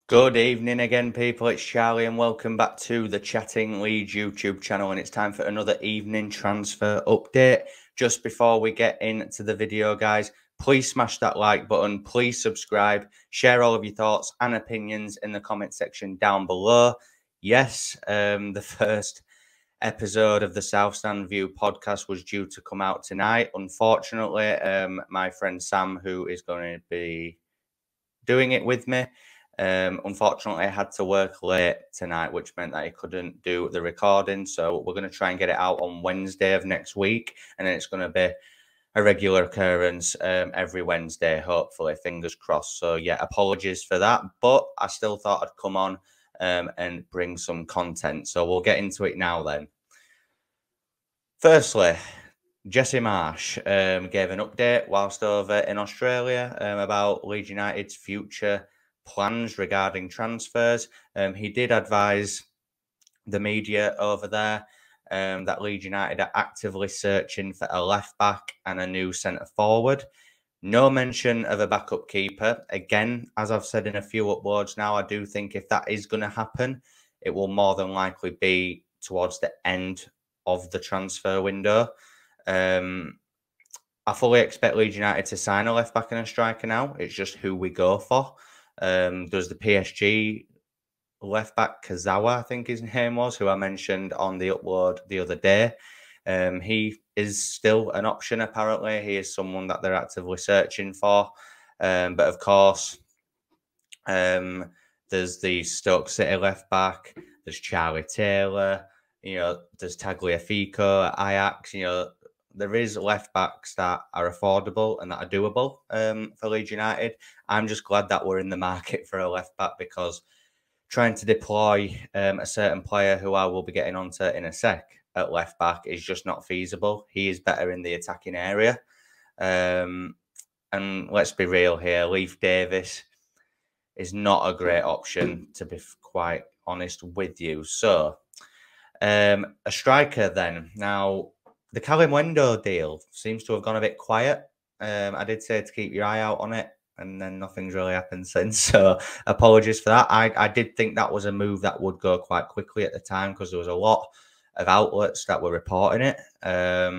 Good evening again, people. It's Charlie, and welcome back to the Chatting Leeds YouTube channel. And it's time for another evening transfer update. Just before we get into the video, guys, please smash that like button. Please subscribe. Share all of your thoughts and opinions in the comment section down below. Yes, the first episode of the South Stand View podcast was due to come out tonight. Unfortunately, my friend Sam, who is going to be doing it with me, unfortunately, I had to work late tonight, which meant that I couldn't do the recording. So we're going to try and get it out on Wednesday of next week. And then it's going to be a regular occurrence every Wednesday, hopefully, fingers crossed. So yeah, apologies for that. But I still thought I'd come on and bring some content. So we'll get into it now then. Firstly, Jesse Marsch gave an update whilst over in Australia about Leeds United's future plans regarding transfers. He did advise the media over there that Leeds United are actively searching for a left back and a new centre forward. No mention of a backup keeper. Again, as I've said in a few uploads now, I do think if that is going to happen, it will more than likely be towards the end of the transfer window. I fully expect Leeds United to sign a left back and a striker now. It's just who we go for. There's the PSG left back, Kazawa, I think his name was, who I mentioned on the upload the other day. He is still an option, apparently. He is someone that they're actively searching for. But of course, there's the Stoke City left back, there's Charlie Taylor, there's Tagliafico at Ajax, there is left backs that are affordable and that are doable for Leeds United. I'm just glad that we're in the market for a left back, because trying to deploy a certain player who I will be getting onto in a sec at left back is just not feasible. He is better in the attacking area. And let's be real here, Leif Davis is not a great option, to be quite honest with you. So, a striker then. Now, the Calimundo deal seems to have gone a bit quiet. I did say to keep your eye out on it, and then nothing's really happened since. So apologies for that. I did think that was a move that would go quite quickly at the time, because there was a lot of outlets that were reporting it. But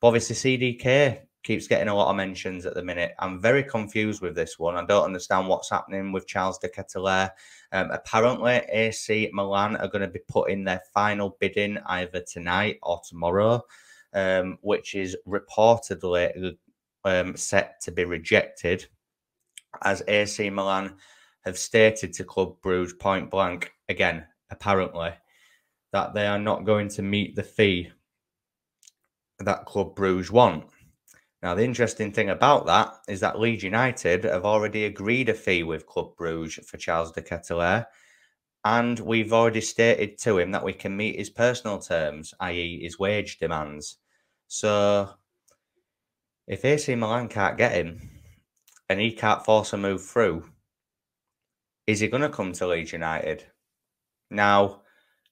obviously, CDK keeps getting a lot of mentions at the minute. I'm very confused with this one. I don't understand what's happening with Charles de Ketelaere. Apparently, AC Milan are going to be putting their final bid in either tonight or tomorrow, which is reportedly set to be rejected, as AC Milan have stated to Club Brugge point blank, again, apparently, that they are not going to meet the fee that Club Brugge want. Now, the interesting thing about that is that Leeds United have already agreed a fee with Club Brugge for Charles de Ketelaere, and we've already stated to him that we can meet his personal terms, i.e. his wage demands. So, if AC Milan can't get him, and he can't force a move through, is he going to come to Leeds United? Now,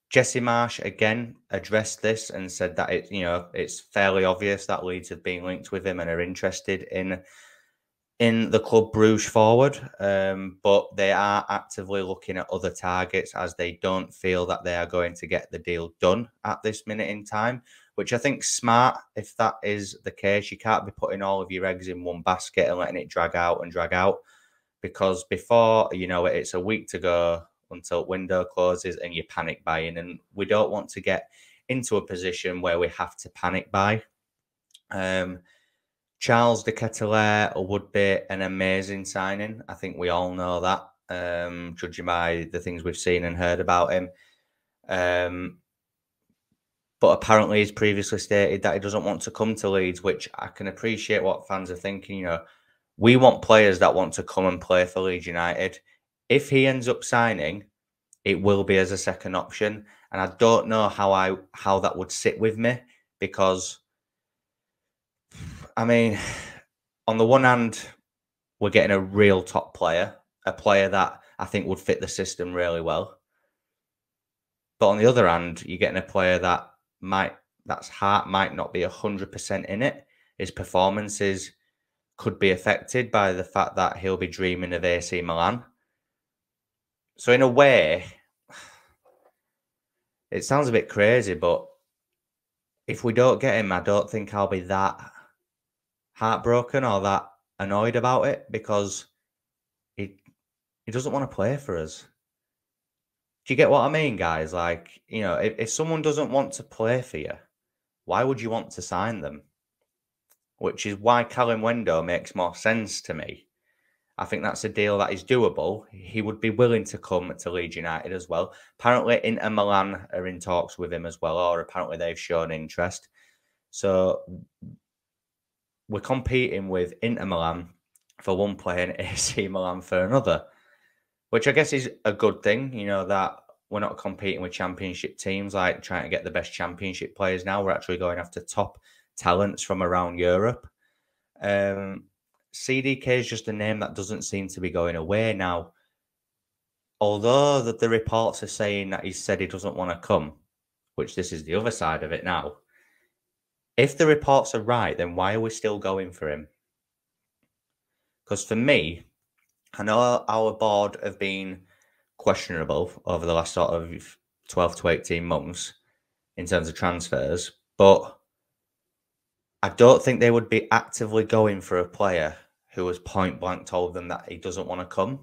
Jesse Marsch again addressed this and said that it's fairly obvious that Leeds have been linked with him and are interested in the Club Brugge forward, but they are actively looking at other targets, as they don't feel that they are going to get the deal done at this minute in time, which I think is smart. If that is the case, you can't be putting all of your eggs in one basket and letting it drag out, because before it's a week to go until window closes and you panic buying, and we don't want to get into a position where we have to panic buy. Charles de Ketelaere would be an amazing signing. I think we all know that, judging by the things we've seen and heard about him. But apparently he's previously stated that he doesn't want to come to Leeds, which I can appreciate what fans are thinking. We want players that want to come and play for Leeds United. If he ends up signing, it will be as a second option. And I don't know how that would sit with me, because, I mean, on the one hand, we're getting a real top player, a player that I think would fit the system really well. But on the other hand, you're getting a player that's heart might not be 100% in it. His performances could be affected by the fact that he'll be dreaming of AC Milan. So in a way, it sounds a bit crazy, but if we don't get him, I don't think I'll be that heartbroken or that annoyed about it, because he doesn't want to play for us. Do you get what I mean, guys? Like, if someone doesn't want to play for you, why would you want to sign them? Which is why Callum Wendo makes more sense to me. I think that's a deal that is doable. He would be willing to come to Leeds United as well. Apparently, Inter Milan are in talks with him as well, or apparently they've shown interest. So we're competing with Inter Milan for one player and AC Milan for another, which I guess is a good thing, that we're not competing with championship teams, like trying to get the best championship players now. We're actually going after top talents from around Europe. CDK is just a name that doesn't seem to be going away now. Although the reports are saying that he said he doesn't want to come, which this is the other side of it now. If the reports are right, then why are we still going for him? Because for me, I know our board have been questionable over the last sort of 12 to 18 months in terms of transfers, but I don't think they would be actively going for a player who was point blank told them that he doesn't want to come.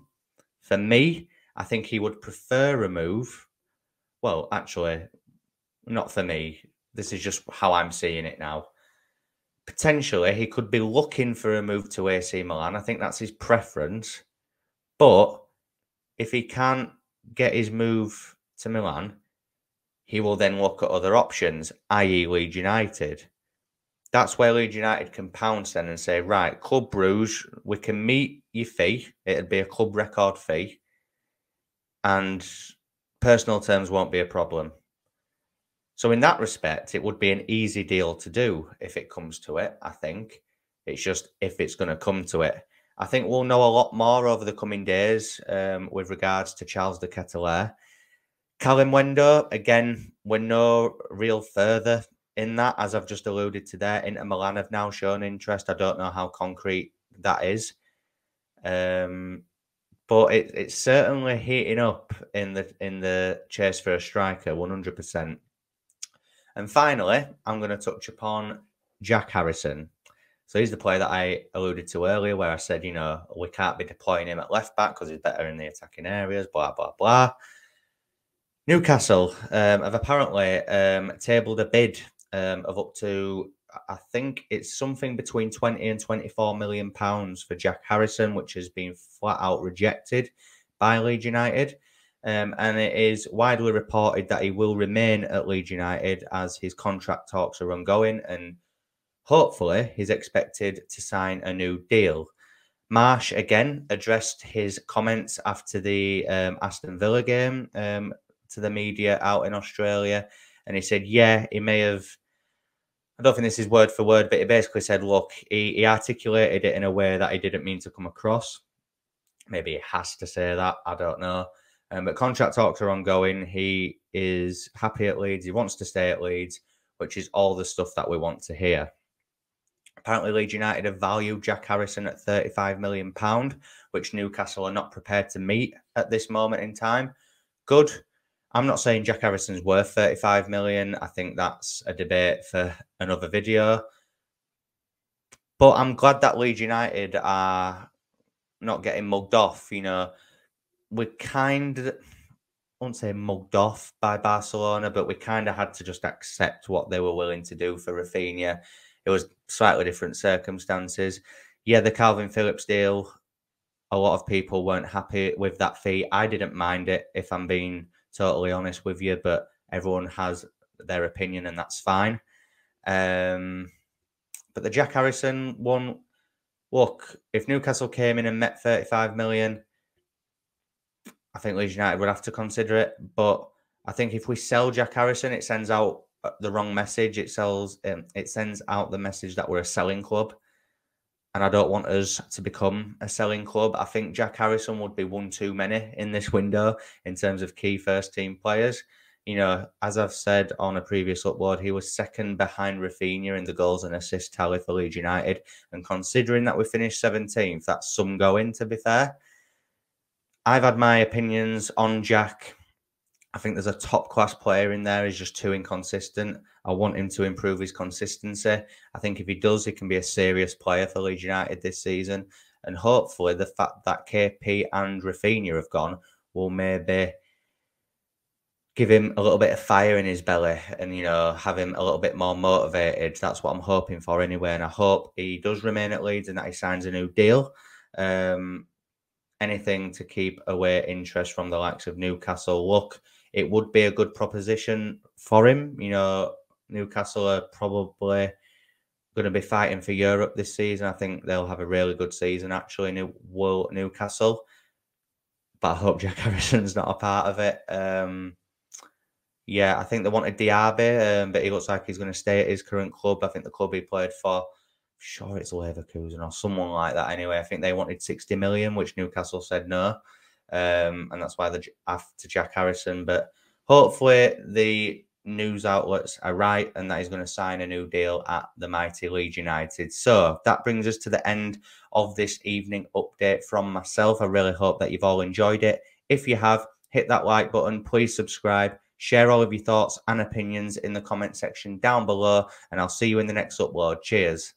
For me, I think he would prefer a move. Well, actually, not for me. This is just how I'm seeing it now. Potentially, he could be looking for a move to AC Milan. I think that's his preference. But if he can't get his move to Milan, he will then look at other options, i.e. Leeds United. That's where Leeds United can pounce then and say, right, Club Bruges, we can meet your fee. It'd be a club record fee. And personal terms won't be a problem. So in that respect, it would be an easy deal to do if it comes to it, I think. It's just if it's going to come to it. I think we'll know a lot more over the coming days with regards to Charles de Ketelaere. Callum Wendo, again, we're no real further in that, as I've just alluded to there. Inter Milan have now shown interest. I don't know how concrete that is. But it's certainly heating up in the chase for a striker, 100%. And finally, I'm going to touch upon Jack Harrison. So he's the player that I alluded to earlier, where I said, we can't be deploying him at left back because he's better in the attacking areas, blah, blah, blah. Newcastle have apparently tabled a bid of up to, I think it's something between 20 and 24 million pounds for Jack Harrison, which has been flat out rejected by Leeds United. And it is widely reported that he will remain at Leeds United as his contract talks are ongoing, and hopefully he's expected to sign a new deal. Marsch again addressed his comments after the Aston Villa game to the media out in Australia, and he said, yeah, he may have, I don't think this is word for word, but he basically said, look, he articulated it in a way that he didn't mean to come across. Maybe he has to say that, I don't know. But contract talks are ongoing. He is happy at Leeds. He wants to stay at Leeds, which is all the stuff that we want to hear. Apparently, Leeds United have valued Jack Harrison at £35 million, which Newcastle are not prepared to meet at this moment in time. Good. I'm not saying Jack Harrison's worth 35 million. I think that's a debate for another video. But I'm glad that Leeds United are not getting mugged off. We kind of, I won't say mugged off by Barcelona, but we kind of had to just accept what they were willing to do for Rafinha. It was slightly different circumstances. Yeah, the Calvin Phillips deal, a lot of people weren't happy with that fee. I didn't mind it, if I'm being totally honest with you, but everyone has their opinion and that's fine. But the Jack Harrison one, look, if Newcastle came in and met 35 million, I think Leeds United would have to consider it. But I think if we sell Jack Harrison, it sends out the wrong message. It sends out the message that we're a selling club. And I don't want us to become a selling club. I think Jack Harrison would be one too many in this window in terms of key first-team players. As I've said on a previous upload, he was second behind Rafinha in the goals and assist tally for Leeds United. And considering that we finished 17th, that's some going, to be fair. I've had my opinions on Jack. I think there's a top class player in there. He's just too inconsistent. I want him to improve his consistency. I think if he does, he can be a serious player for Leeds United this season. And hopefully, the fact that KP and Rafinha have gone will maybe give him a little bit of fire in his belly and, have him a little bit more motivated. That's what I'm hoping for anyway. And I hope he does remain at Leeds and that he signs a new deal. Anything to keep away interest from the likes of Newcastle. Look, it would be a good proposition for him. Newcastle are probably going to be fighting for Europe this season. I think they'll have a really good season, actually, Newcastle. But I hope Jack Harrison's not a part of it. Yeah, I think they wanted Diaby, but he looks like he's going to stay at his current club. I think the club he played for, sure it's Leverkusen or someone like that. Anyway, I think they wanted 60 million, which Newcastle said no. And that's why they're after Jack Harrison. But hopefully the news outlets are right and that he's going to sign a new deal at the mighty Leeds United. So that brings us to the end of this evening update from myself. I really hope that you've all enjoyed it. If you have, hit that like button. Please subscribe. Share all of your thoughts and opinions in the comment section down below. And I'll see you in the next upload. Cheers.